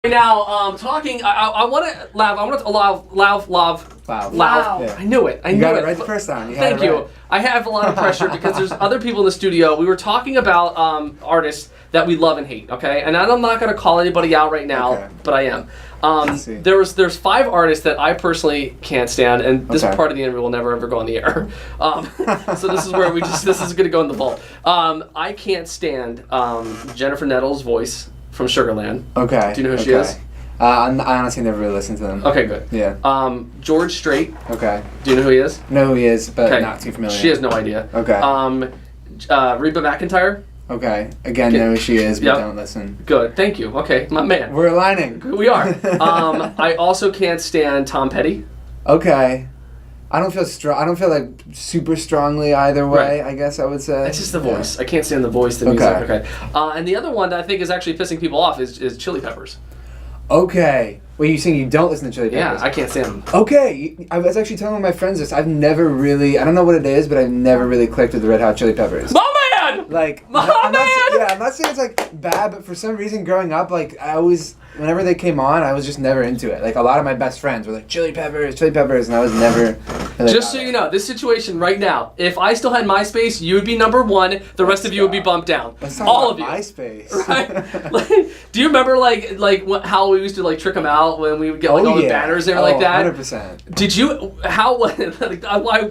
Now, talking. I want to Lauv. I want to Lauv. Wow. Yeah. I knew it. You got it right the first time. Thank you. Right. I have a lot of pressure because there's other people in the studio. We were talking about artists that we love and hate. Okay, and I'm not going to call anybody out right now, but I am. There's 5 artists that I personally can't stand, and this part of the interview will never ever go on the air. So this is where this is going to go in the vault. I can't stand Jennifer Nettles' voice from Sugarland. Okay. Do you know who she is? I honestly never really listened to them. Okay, good. Yeah. George Strait. Okay. Do you know who he is? Know who he is, but not too familiar. She has no idea. Okay. Reba McEntire. Okay. Again, know who she is, but don't listen. Good. Thank you. Okay, my man. We're aligning. We are. I also can't stand Tom Petty. Okay. I don't feel like super strongly either way. Right. I guess I would say. It's just the voice. I can't stand the voice. The music. Okay. And the other one that I think is actually pissing people off is Chili Peppers. Okay. Well, you saying you don't listen to Chili Peppers? Yeah, I can't stand them. Okay. I was actually telling one of my friends this. I've never really. I don't know what it is, but I've never really clicked with the Red Hot Chili Peppers. My man. Like. I'm not saying it's like bad, but for some reason growing up, like I always. Whenever they came on, I was just never into it. Like, a lot of my best friends were like, Chili Peppers, and I was never... Really just so you know, this situation right now, if I still had MySpace, you would be number 1, the rest of you would be bumped down. All of you. MySpace. Right? Like, do you remember, how we used to, trick them out when we would get, all the banners and everything like that? 100%. Did you...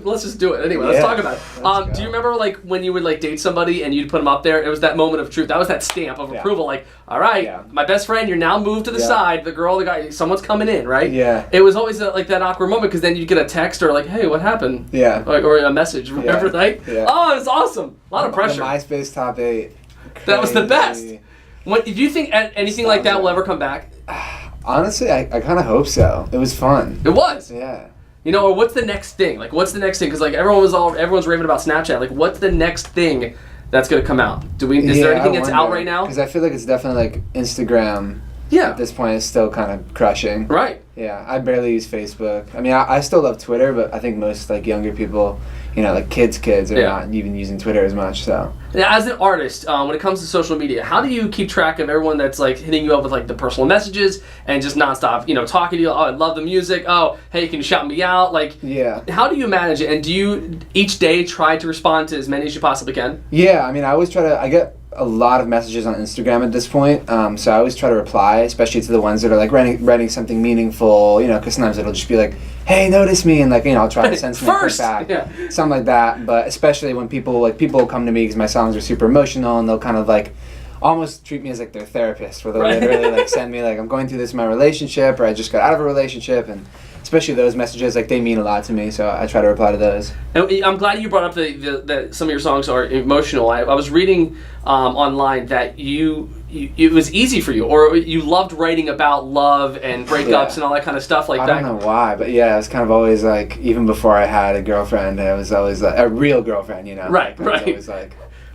let's just do it. Anyway, let's talk about it. Do you remember, when you would, date somebody and you'd put them up there? It was that moment of truth. That was that stamp of approval. Like, all right, my best friend, you're now moved to the side, the girl, the guy, someone's coming in, right? Yeah. It was always that awkward moment because then you'd get a text or hey, what happened? Yeah. Or a message, remember, right? Yeah. Oh, it's awesome. A lot of pressure. The MySpace top 8. Crazy. That was the best. Do you think anything like that will ever come back? Honestly, I kind of hope so. It was fun. It was. Yeah. Or what's the next thing? What's the next thing? Because everyone's raving about Snapchat. What's the next thing that's gonna come out? Is there anything that's out right now? Because I feel like it's definitely Instagram. Yeah. At this point, is still kind of crushing. Right. Yeah, I barely use Facebook. I mean, I still love Twitter, but I think most younger people, kids are not even using Twitter as much. So. Now, as an artist, when it comes to social media, how do you keep track of everyone that's hitting you up with the personal messages and just nonstop, talking to you? Oh, I love the music. Oh, hey, can you shout me out? Yeah. How do you manage it? And do you each day try to respond to as many as you possibly can? Yeah, I mean, I always try to. I get a lot of messages on Instagram at this point, so I always try to reply, especially to the ones that are writing something meaningful, because sometimes it'll just be hey, notice me, and I'll try to send something back, something like that. But especially when people come to me because my songs are super emotional, and they'll kind of almost treat me as their therapist, where they'll literally send me I'm going through this in my relationship, or I just got out of a relationship, and especially those messages, they mean a lot to me, so I try to reply to those. And I'm glad you brought up that some of your songs are emotional. I was reading online that it was easy for you, or you loved writing about love and breakups and all that kind of stuff that. I don't know why, but yeah, it was kind of always even before I had a girlfriend, it was always a real girlfriend, Right, right. It was always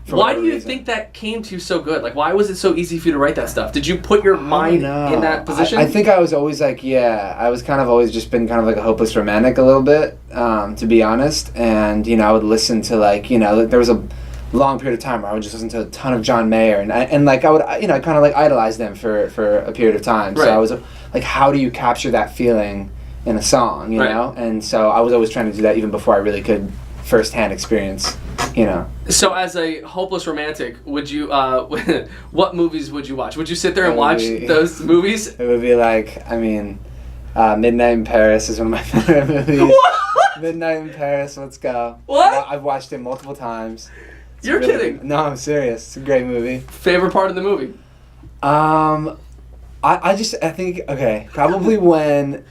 why do you think that came to you so good? Why was it so easy for you to write that stuff? Did you put your mind in that position? I think I was always I was kind of always just been kind of a hopeless romantic a little bit, to be honest. And, I would listen to there was a long period of time where I would just listen to a ton of John Mayer. And I would, kind of idolize them for a period of time. Right. So I was how do you capture that feeling in a song, you know? And so I was always trying to do that even before I really could firsthand experience. So as a hopeless romantic, would you what movies would you watch? Would you sit there and watch those movies? It would be Midnight in Paris is one of my favorite movies. What? Midnight in Paris, let's go. What? I've watched it multiple times. You're kidding. No, I'm serious. It's a great movie. Favorite part of the movie? I think, probably when...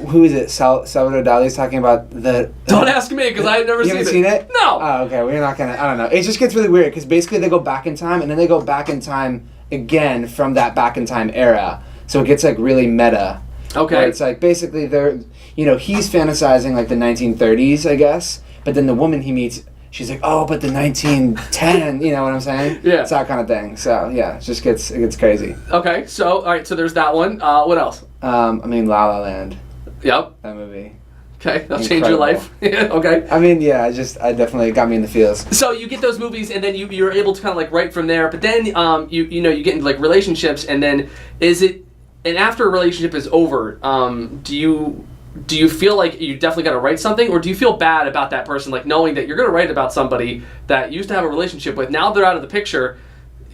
Who is it? Salvador Dali's talking about the... Don't ask me, because I've never seen it. You haven't seen it? No. Oh, okay. We're not going to... I don't know. It just gets really weird, because basically they go back in time, and then they go back in time again from that back in time era. So it gets, really meta. Okay. Where it's, basically they're... he's fantasizing, the 1930s, I guess. But then the woman he meets... She's oh, but the 1910, you know what I'm saying? Yeah. It's that kind of thing. So, yeah, it gets crazy. Okay, so, all right, so there's that one. What else? La La Land. Yep. That movie. Okay, that'll change your life. Yeah, okay. I mean, yeah, I definitely got me in the feels. So you get those movies, and then you're able to kind of write from there. But then you get into relationships, and then is it and after a relationship is over, do you feel like you definitely got to write something, or do you feel bad about that person, like knowing that you're going to write about somebody that you used to have a relationship with? Now they're out of the picture.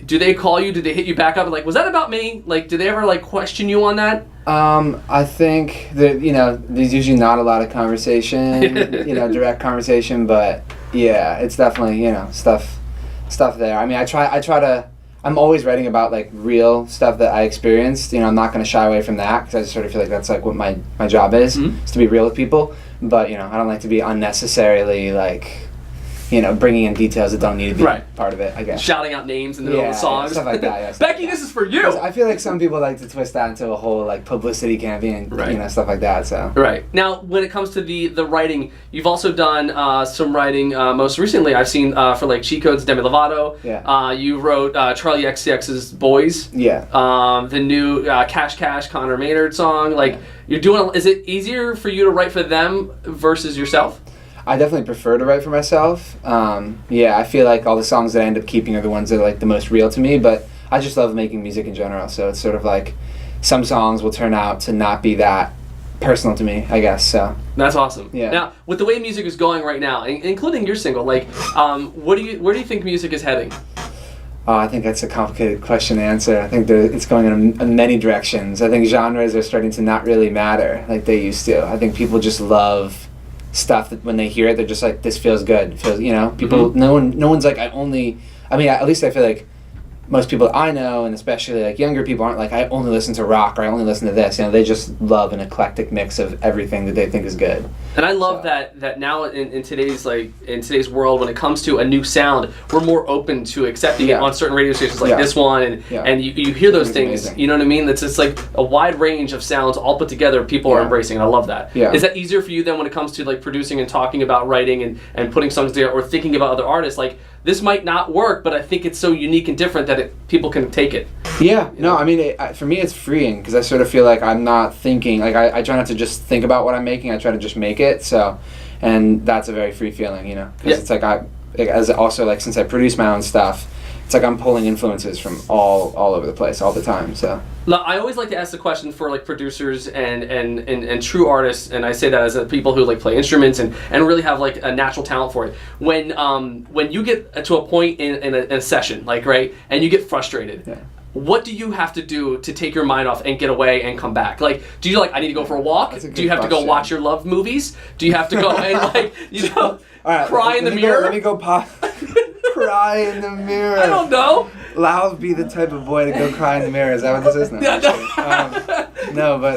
Do they call you? Do they hit you back up and like, was that about me? Like, do they ever like question you on that? I think that, there's usually not a lot of conversation, direct conversation, but yeah, it's definitely, stuff there. I mean, I try to, I'm always writing about like real stuff that I experienced. I'm not going to shy away from that, because I just sort of feel like that's like what my job is to be real with people. But, I don't like to be unnecessarily like, bringing in details that don't need to be part of it, I guess. Shouting out names in the middle of the songs. Stuff like that, yeah. Becky, this is for you! I feel like some people like to twist that into a whole, like, publicity campaign, stuff like that, so. Right. Now, when it comes to the writing, you've also done some writing, most recently, I've seen, for, like, Cheat Code's Demi Lovato. Yeah. You wrote Charlie XCX's Boys. Yeah. The new Cash Cash Connor Maynard song. Like, you're doing, is it easier for you to write for them versus yourself? I definitely prefer to write for myself. I feel like all the songs that I end up keeping are the ones that are like the most real to me, but I just love making music in general, so it's sort of like some songs will turn out to not be that personal to me, I guess, so. That's awesome. Yeah. Now, with the way music is going right now, including your single, like, where do you think music is heading? I think that's a complicated question to answer. I think it's going in many directions. I think genres are starting to not really matter like they used to. I think people just love stuff that when they hear it, they're just like, this feels good. People, no one's like, at least I feel like most people I know, and especially like younger people, aren't like, I only listen to rock or I only listen to this. They just love an eclectic mix of everything that they think is good. And I love that now in today's world, when it comes to a new sound, we're more open to accepting it on certain radio stations like this one, and you hear those things. Amazing. You know what I mean? It's just like a wide range of sounds all put together. People are embracing, and I love that. Yeah. Is that easier for you then when it comes to like producing and talking about writing and putting songs together, or thinking about other artists? Like, this might not work, but I think it's so unique and different that people can take it. Yeah, no, I mean, for me it's freeing, because I sort of feel like I'm not thinking, like I try not to just think about what I'm making, I try to just make it, so, and that's a very free feeling, because it's like, since I produce my own stuff, it's like I'm pulling influences from all over the place, all the time, so. I always like to ask the question for like producers and true artists, and I say that as people who like play instruments and really have like a natural talent for it. When you get to a point in a session, like, right, and you get frustrated, what do you have to do to take your mind off and get away and come back? Like, do you like, I need to go for a walk? Do you have to go watch your love movies? Do you have to go and like, cry in the mirror? Let me go pop. Cry in the mirror. I don't know. Lauv be the type of boy to go cry in the mirror. Is that what this is? No, but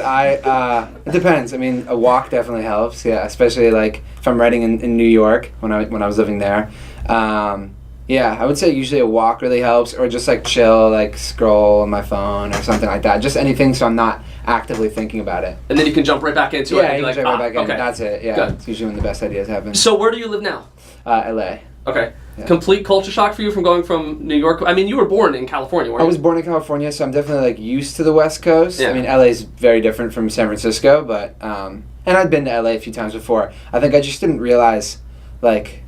it depends. I mean, a walk definitely helps. Yeah, especially like if I'm writing in New York when I was living there. I would say usually a walk really helps, or just like chill, like scroll on my phone or something like that. Just anything so I'm not actively thinking about it. And then you can jump right back into it. And be like, jump right back in. Okay. That's it. Yeah, good. It's usually when the best ideas happen. So where do you live now? LA. Okay. Yeah. Complete culture shock for you from going from New York. I mean, you were born in California, weren't you? I was born in California, so I'm definitely like used to the West Coast. Yeah. I mean, LA's very different from San Francisco, but and I'd been to LA a few times before. I think I just didn't realize, like,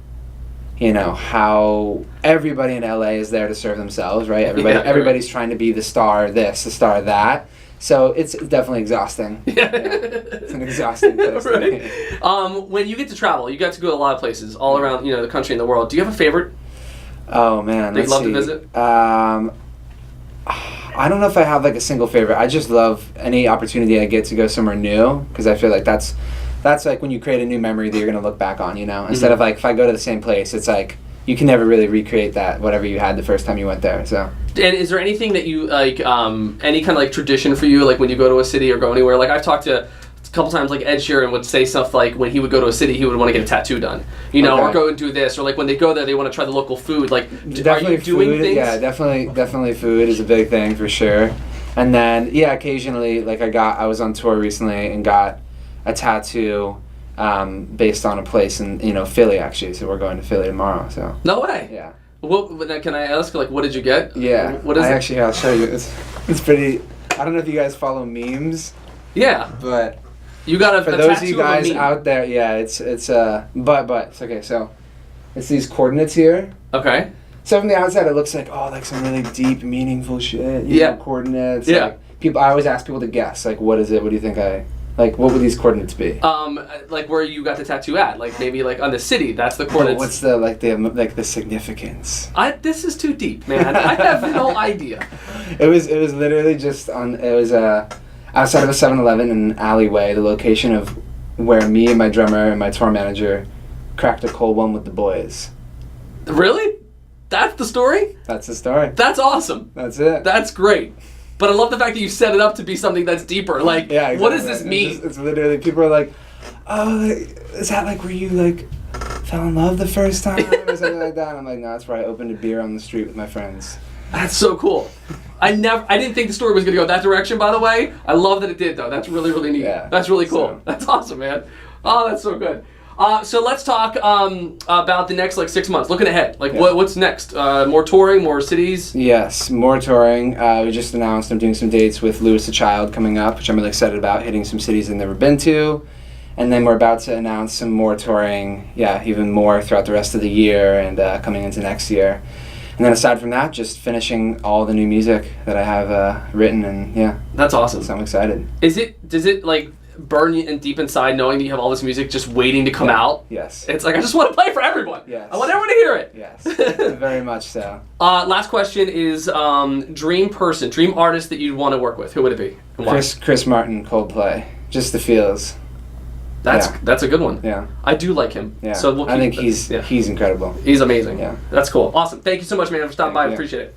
how everybody in LA is there to serve themselves, right? Everybody's trying to be the star this, the star that. So it's definitely exhausting. Yeah. It's an exhausting place. Right. When you get to travel, you got to go to a lot of places all around, the country and the world. Do you have a favorite? Oh man, that you love to visit? I don't know if I have like a single favorite. I just love any opportunity I get to go somewhere new, because I feel like that's like when you create a new memory that you're gonna lok back on. Instead of like if I go to the same place, it's like you can never really recreate that whatever you had the first time you went there. So. And is there anything that you like, any kind of like tradition for you, like when you go to a city or go anywhere? Like I've talked to a couple times, like Ed Sheeran would say stuff like when he would go to a city, he would want to get a tattoo done, or go and do this, or like when they go there, they want to try the local food. Like, definitely are you doing food, things? Yeah, definitely food is a big thing for sure. And then occasionally, like I was on tour recently and got a tattoo based on a place in Philly actually. So we're going to Philly tomorrow. So. No way. Yeah. Well, can I ask, like, what did you get? Yeah. What is it? Actually, I'll show you. It's pretty. I don't know if you guys follow memes. Yeah. But you got for those of you guys out there, it's okay. So it's these coordinates here. Okay. So from the outside, it looks like like some really deep, meaningful shit. Coordinates. Yeah. Like, I always ask people to guess, like, what is it? What do you think like, what would these coordinates be? Like where you got the tattoo at, like maybe like on the city. That's the coordinates. What's the significance? This is too deep, man. I have no idea. It was literally just outside of a 7-Eleven in an alleyway, the location of where me and my drummer and my tour manager cracked a cold one with the boys. Really? That's the story? That's the story. That's awesome. That's it. That's great. But I love the fact that you set it up to be something that's deeper. Like, yeah, exactly. What does this mean? It's literally, people are like, oh, is that like where you like fell in love the first time or something like that? And I'm like, no, that's where I opened a beer on the street with my friends. That's so cool. I didn't think the story was going to go that direction, by the way. I love that it did, though. That's really, really neat. Yeah, that's really cool. So. That's awesome, man. Oh, that's so good. So let's talk about the next 6 months. Looking ahead, what's next? More touring, more cities. Yes, more touring. We just announced I'm doing some dates with Louis the Child coming up, which I'm really excited about. Hitting some cities I've never been to, and then we're about to announce some more touring. Yeah, even more throughout the rest of the year and coming into next year. And then aside from that, just finishing all the new music that I have written, and yeah, that's awesome. So I'm excited. Does it burn you in deep inside knowing that you have all this music just waiting to come out? Yes. It's like, I just want to play for everyone. Yes. I want everyone to hear it. Yes. Very much so. Last question is dream person, dream artist that you'd want to work with. Who would it be? Chris Martin, Coldplay. Just the feels. That's a good one. Yeah. I do like him. Yeah. So I think he's incredible. He's amazing. Yeah. That's cool. Awesome. Thank you so much, man, for stopping by. I appreciate it.